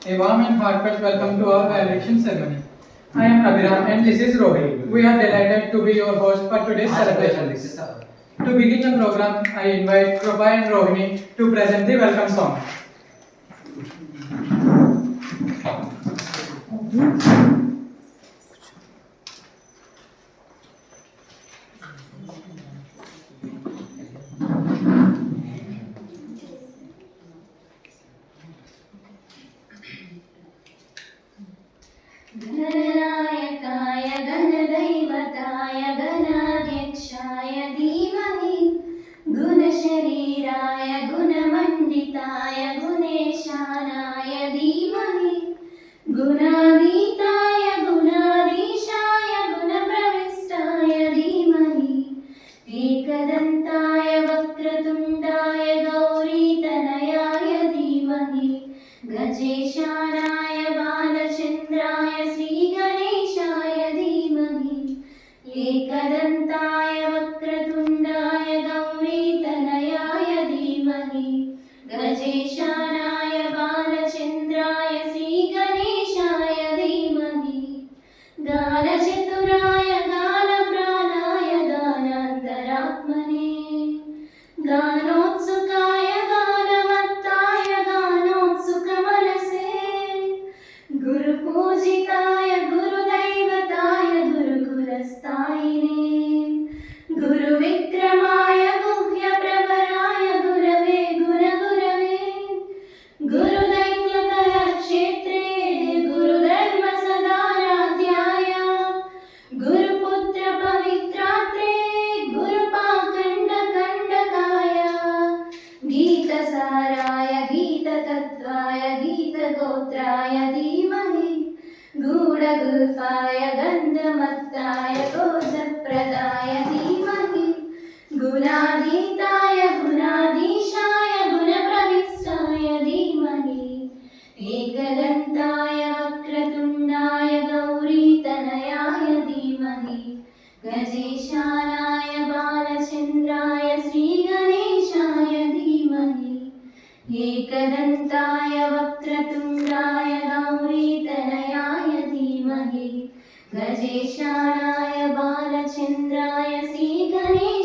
A warm and heartfelt welcome to our valedictorian ceremony. I am Abhiram and this is Rohit. We are delighted to be your host for today's celebration. To begin the program, I invite Krupa and Rohini to present the welcome song. गणनायकाय गणदैवताय गणाध्यक्षाय धीमहि गुणशरीराय गुणमण्डिताय गुणेशानाय धीमहि गुणातीताय गुणाधीशाय गुणप्रविष्टाय धीमहि एकदन्ताय वक्रतुण्डाय गौरीतनयाय धीमहि गजेशानाय बालचन्द्राय श्रीगणेशाय धीमहि एकदन्ताय वक्रतुण्डाय गौरीतनयाय धीमहि गजेशानाय बालचन्द्राय श्रीगणेशाय धीमहि गानचतुराय गानप्राणाय गानान्तरात्मने गानोत्सुकाय गानवत्ताय गानोत्सुकमनसे गुरुपूजिताय गुरुदैवताय गुरुकुलस्थायिने गुरुविक्रमाय गुह्यप्रवराय गुरवे गुणगुरवे गुरुदैत्यकलाक्षेत्रे गुरुधर्मसदाराध्याय गुरुपुत्रपवित्रात्रे गुरुपाखण्डकण्डकाय गीतसाराय गीततत्त्वाय गीतगोत्राय धीमहि गूढगुल्फाय गन्धमत्ताय गोजप्रदाय धीमहि गुणाधीताय गुणाधीशाय गुणप्रविष्टाय धीमहि एकदन्ताय वक्रतुण्डाय गौरीतनयाय धीमहि गजेशानाय बालचन्द्राय श्रीगणेशाय धीमहि एकदन्ताय वक्रतुण्डाय गौरीतनयाय धीमहि गजेशानाय बालचन्द्राय श्रीगणेशाय